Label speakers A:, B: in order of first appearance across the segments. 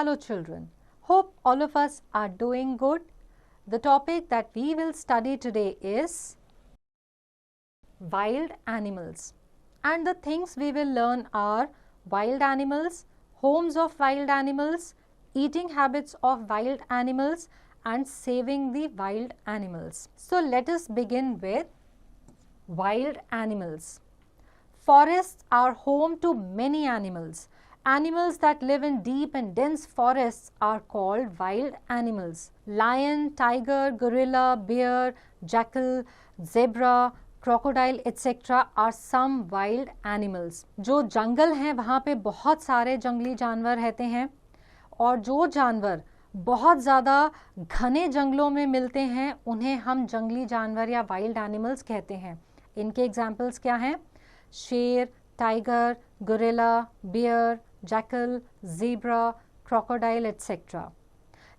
A: Hello children, hope all of us are doing good. The topic that we will study today is wild animals, and the things we will learn are wild animals, homes of wild animals, eating habits of wild animals, and saving the wild animals. So let us begin with wild animals. Forests are home to many animals. Animals that live in deep and dense forests are called wild animals. Lion, tiger, gorilla, bear, jackal, zebra, crocodile etc. are some wild animals. जो जंगल हैं वहाँ पे बहुत सारे जंगली जानवर रहते हैं, और जो जानवर बहुत ज़्यादा घने जंगलों में मिलते हैं उन्हें हम जंगली जानवर या वाइल्ड एनिमल्स कहते हैं. इनके एग्जाम्पल्स क्या हैं? शेर, tiger, gorilla, bear, jackal, zebra, crocodile etc.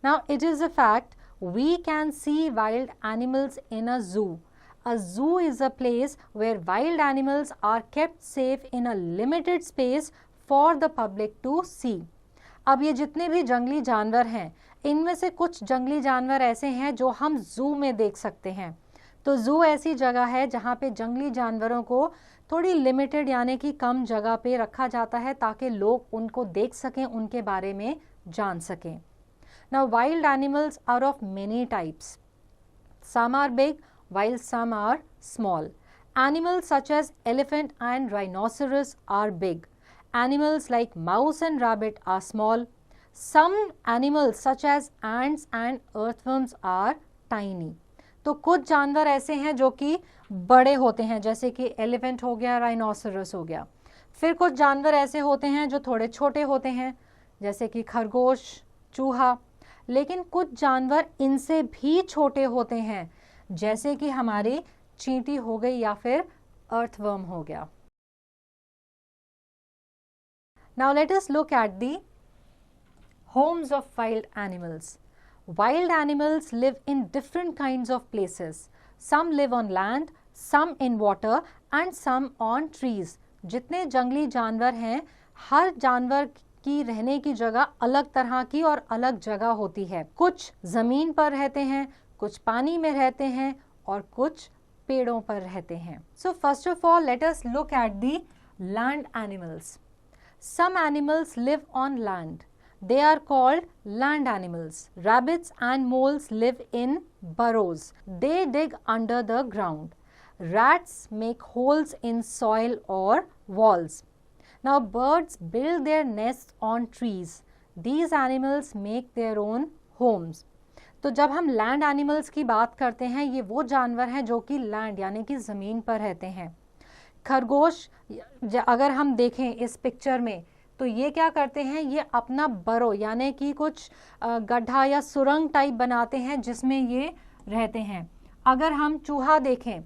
A: Now it is a fact we can see wild animals in a zoo. A zoo is a place where wild animals are kept safe in a limited space for the public to see. अब ये जितने भी जंगली जानवर हैं, इनमें से कुछ जंगली जानवर ऐसे हैं जो हम जू में देख सकते हैं. तो जू ऐसी जगह है जहाँ पे जंगली जानवरों को थोड़ी लिमिटेड यानी कि कम जगह पे रखा जाता है ताकि लोग उनको देख सकें, उनके बारे में जान सकें. Now wild animals are of many types. Some are big while some are small. Animals such as elephant and rhinoceros are big. Animals like mouse and rabbit are small. Some animals such as ants and earthworms are tiny. तो कुछ जानवर ऐसे हैं जो कि बड़े होते हैं, जैसे कि एलिफेंट हो गया, राइनोसरस हो गया. फिर कुछ जानवर ऐसे होते हैं जो थोड़े छोटे होते हैं, जैसे कि खरगोश, चूहा. लेकिन कुछ जानवर इनसे भी छोटे होते हैं, जैसे कि हमारी चींटी हो गई या फिर अर्थवर्म हो गया. Now let us look at the homes of wild animals. Wild animals live in different kinds of places. Some live on land, some in water and some on trees. जितने जंगली जानवर हैं, हर जानवर की रहने की जगह अलग तरह की और अलग जगह होती है. कुछ जमीन पर रहते हैं, कुछ पानी में रहते हैं और कुछ पेड़ों पर रहते हैं. So first of all, let us look at the land animals. Some animals live on land. They are called land animals. Rabbits and moles live in burrows. They dig under the ground. Rats make holes in soil or walls. Now birds build their nests on trees. These animals make their own homes. तो जब हम land animals की बात करते हैं, ये वो जानवर हैं जो कि लैंड यानी कि ज़मीन पर रहते हैं. खरगोश अगर हम देखें इस पिक्चर में, तो ये क्या करते हैं, ये अपना बरो यानी कि कुछ गड्ढा या सुरंग टाइप बनाते हैं जिसमें ये रहते हैं. अगर हम चूहा देखें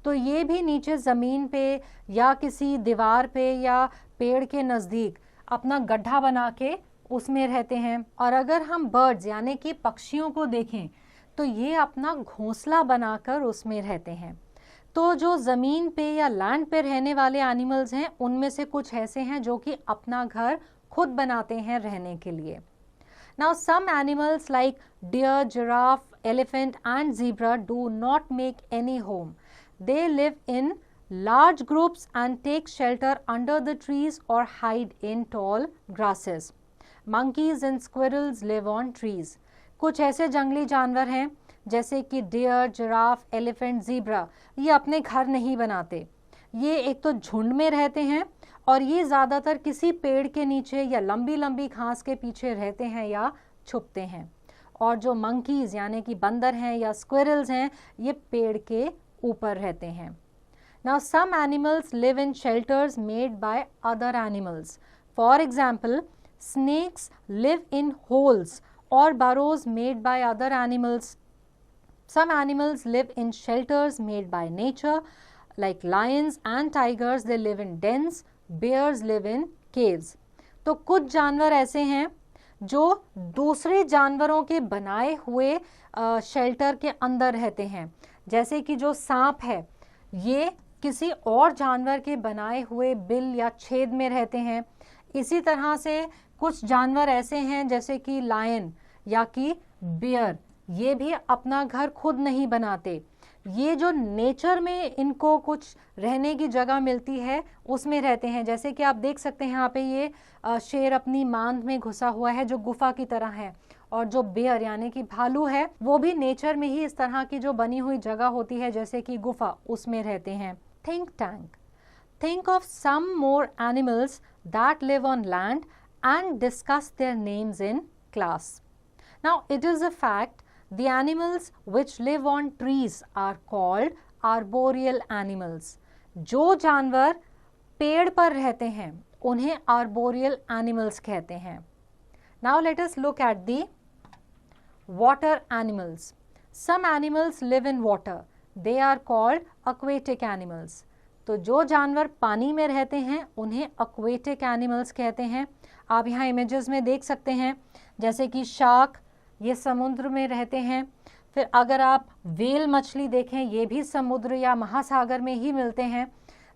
A: तो ये भी नीचे ज़मीन पे या किसी दीवार पे या पेड़ के नज़दीक अपना गड्ढा बना के उसमें रहते हैं. और अगर हम बर्ड्स यानी कि पक्षियों को देखें तो ये अपना घोंसला बनाकर उसमें रहते हैं. तो जो ज़मीन पे या लैंड पे रहने वाले एनिमल्स हैं, उनमें से कुछ ऐसे हैं जो कि अपना घर खुद बनाते हैं रहने के लिए. Now some animals like deer, giraffe, elephant and zebra do not make any home. They live in large groups and take shelter under the trees or hide in tall grasses. Monkeys and squirrels live on trees. कुछ ऐसे जंगली जानवर हैं जैसे कि dear, giraffe, elephant, zebra, ये अपने घर नहीं बनाते. ये एक तो झुंड में रहते हैं और ये ज़्यादातर किसी पेड़ के नीचे या लंबी लंबी घास के पीछे रहते हैं या छुपते हैं. और जो मंकीज़ यानी कि बंदर हैं या स्क्विरल्स हैं, ये पेड़ के ऊपर रहते हैं. Now some animals live in shelters made by other animals. For example, snakes live in holes or burrows made by other animals. Some animals live in shelters made by nature, like lions and tigers. They live in dens. Bears live in caves. तो कुछ जानवर ऐसे हैं जो दूसरे जानवरों के बनाए हुए शेल्टर के अंदर रहते हैं. जैसे कि जो सांप है, ये किसी और जानवर के बनाए हुए बिल या छेद में रहते हैं. इसी तरह से कुछ जानवर ऐसे हैं जैसे कि लायन या कि बियर, ये भी अपना घर खुद नहीं बनाते, ये जो नेचर में इनको कुछ रहने की जगह मिलती है उसमें रहते हैं। जैसे कि आप देख सकते हैं यहाँ पे ये शेर अपनी मांद में घुसा हुआ है जो गुफा की तरह है, और जो बियर यानी कि भालू है वो भी नेचर में ही इस तरह की जो बनी हुई जगह होती है जैसे कि गुफा, उसमें रहते हैं। Think tank, think of some more animals that live on land and discuss their names in class. Now, it is a fact the animals which live on trees are called arboreal animals. जो जानवर पेड़ पर रहते हैं उन्हें arboreal animals कहते हैं. Now, let us look at the water animals. Some animals live in water. They are called aquatic animals. तो जो जानवर पानी में रहते हैं उन्हें एक्वेटिक एनिमल्स कहते हैं। आप यहाँ इमेजेस में देख सकते हैं जैसे कि शार्क, ये समुद्र में रहते हैं। फिर अगर आप व्हेल मछली देखें, ये भी समुद्र या महासागर में ही मिलते हैं।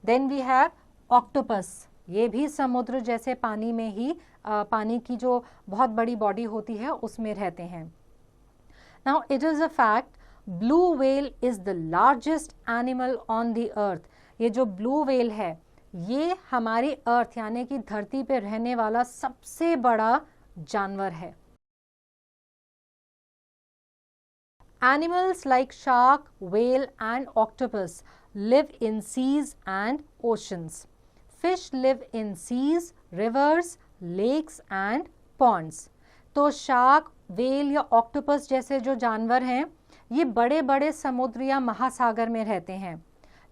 A: देन वी हैव ऑक्टोपस, ये भी समुद्र जैसे पानी में ही पानी की जो बहुत बड़ी बॉडी होती है उसमें रहते हैं। Now it is a fact blue whale is the largest animal on the earth. ये जो ब्लू व्हेल है ये हमारी अर्थ यानी कि धरती पे रहने वाला सबसे बड़ा जानवर है। Animals like shark, whale and octopus live in seas and oceans. Fish live in seas, rivers, lakes and ponds. तो शार्क, व्हेल या ऑक्टोपस जैसे जो जानवर हैं ये बड़े बड़े समुद्र या महासागर में रहते हैं,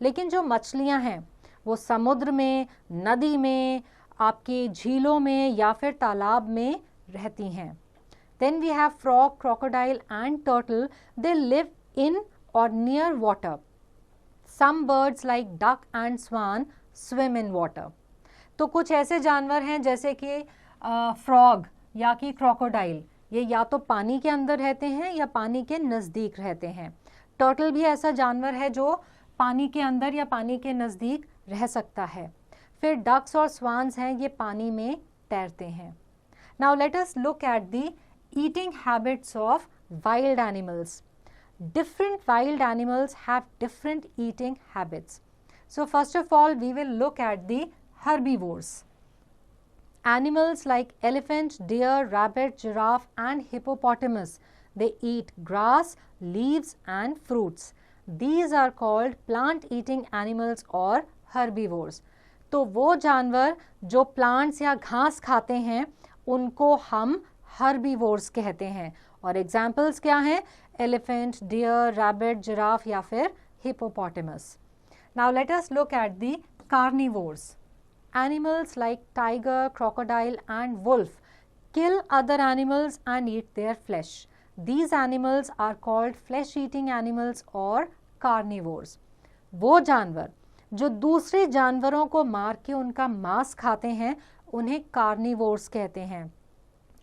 A: लेकिन जो मछलियां हैं वो समुद्र में, नदी में, आपके झीलों में या फिर तालाब में रहती हैं। Then we have frog, crocodile and turtle, they live in और near water. Some birds like duck and swan swim in water. तो कुछ ऐसे जानवर हैं जैसे कि फ्रॉग या कि क्रोकोडाइल, ये या तो पानी के अंदर रहते हैं या पानी के नज़दीक रहते हैं। टर्टल भी ऐसा जानवर है जो पानी के अंदर या पानी के नज़दीक रह सकता है। फिर डक्स और स्वान्स हैं, ये पानी में तैरते हैं। Now let us look at the eating habits of wild animals. Different wild animals have different eating habits. So first of all we will look at the herbivores. Animals like elephant, deer, rabbit, giraffe and hippopotamus, they eat grass, leaves and fruits. These are called plant eating animals or herbivores. तो वो जानवर जो plants या घास खाते हैं उनको हम herbivores कहते हैं। और एग्जाम्पल्स क्या हैं? एलिफेंट, डियर, रैबिट, जिराफ या फिर hippopotamus. Now let us look at the carnivores. Animals like tiger, crocodile and wolf kill other animals and eat their flesh. These animals are called flesh-eating animals or carnivores. वो जानवर जो दूसरे जानवरों को मार के उनका मांस खाते हैं उन्हें कार्निवोर्स कहते हैं।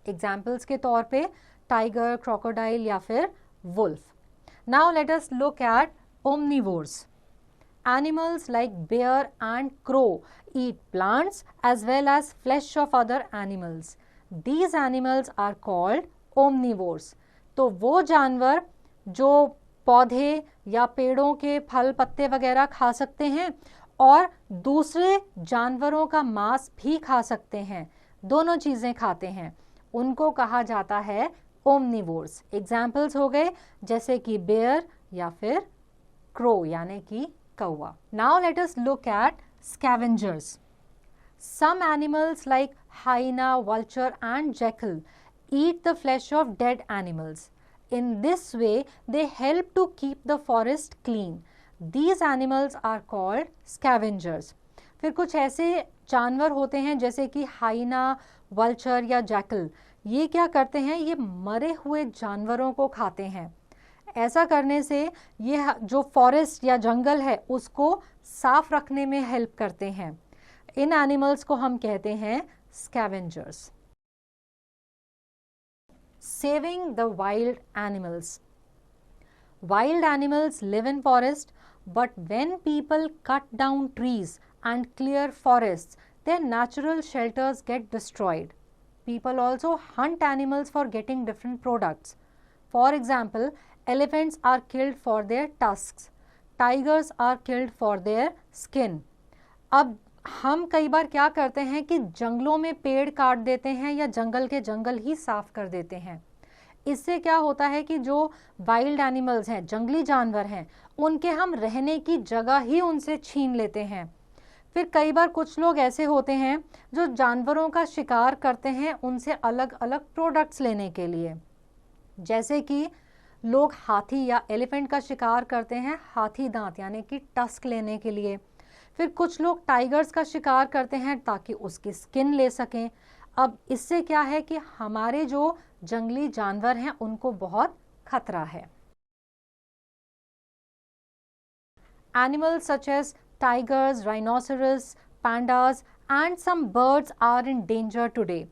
A: एग्जाम्पल्स के तौर पे टाइगर, क्रोकोडाइल या फिर wolf. Now let us look at omnivores. Animals like bear and crow eat plants as well as flesh of other animals. These animals are called omnivores. तो वो जानवर जो पौधे या पेड़ों के फल पत्ते वगैरह खा सकते हैं और दूसरे जानवरों का मांस भी खा सकते हैं, दोनों चीज़ें खाते हैं, उनको कहा जाता है ओमनिवोर्स। एग्जाम्पल्स हो गए जैसे कि बेयर या फिर क्रो यानी कि कौवा। Now let us look at scavengers. Some animals like hyena, vulture and jackal eat the flesh of dead animals. In this way, they help to keep the forest clean. These animals are called scavengers. फिर कुछ ऐसे जानवर होते हैं जैसे कि हाइना, vulture या jackal, ये क्या करते हैं? ये मरे हुए जानवरों को खाते हैं। ऐसा करने से ये जो फॉरेस्ट या जंगल है उसको साफ रखने में हेल्प करते हैं। इन एनिमल्स को हम कहते हैं scavengers. Saving the wild animals. Wild animals live in forest, but when people cut down trees and clear forests, their natural shelters get destroyed. people also hunt animals for getting different products. For example, elephants are killed for their tusks. Tigers are killed for their skin. अब हम कई बार क्या करते हैं कि जंगलों में पेड़ काट देते हैं या जंगल के जंगल ही साफ कर देते हैं. इससे क्या होता है कि जो वाइल्ड एनिमल्स हैं, जंगली जानवर हैं, उनके हम रहने की जगह ही उनसे छीन लेते हैं. फिर कई बार कुछ लोग ऐसे होते हैं जो जानवरों का शिकार करते हैं उनसे अलग अलग प्रोडक्ट्स लेने के लिए. जैसे कि लोग हाथी या एलिफेंट का शिकार करते हैं हाथी दांत यानी कि टस्क लेने के लिए. फिर कुछ लोग टाइगर्स का शिकार करते हैं ताकि उसकी स्किन ले सकें. अब इससे क्या है कि हमारे जो जंगली जानवर हैं उनको बहुत खतरा है. Animals such as tigers, rhinoceros, pandas and some birds are in danger today.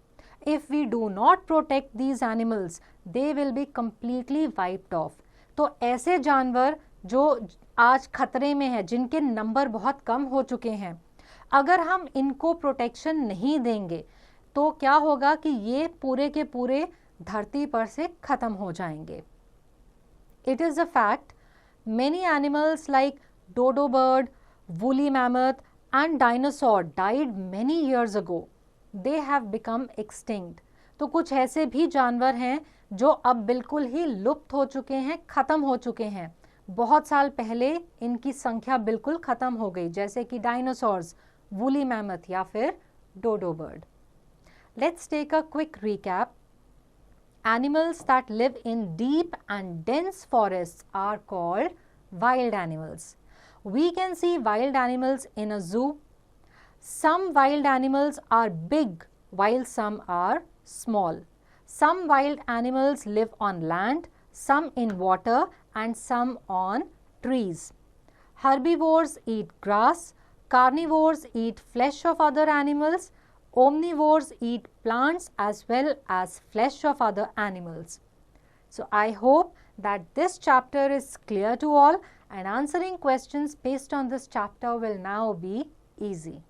A: If we do not protect these animals, they will be completely wiped off. तो ऐसे जानवर जो आज खतरे में हैं, जिनके नंबर बहुत कम हो चुके हैं, अगर हम इनको प्रोटेक्शन नहीं देंगे तो क्या होगा कि ये पूरे के पूरे धरती पर से खत्म हो जाएंगे. It is a fact, many animals like dodo bird, woolly mammoth and dinosaur died many years ago. They have become extinct. तो कुछ ऐसे भी जानवर हैं जो अब बिल्कुल ही लुप्त हो चुके हैं, खत्म हो चुके हैं. बहुत साल पहले इनकी संख्या बिल्कुल खत्म हो गई, जैसे कि डायनासोर्स, वूली मैमथ या फिर डोडो bird. Let's take a quick recap. Animals that live in deep and dense forests are called wild animals. We can see wild animals in a zoo. Some wild animals are big while some are small. Some wild animals live on land, some in water and some on trees. Herbivores eat grass, carnivores eat flesh of other animals, omnivores eat plants as well as flesh of other animals. So I hope that this chapter is clear to all and answering questions based on this chapter will now be easy.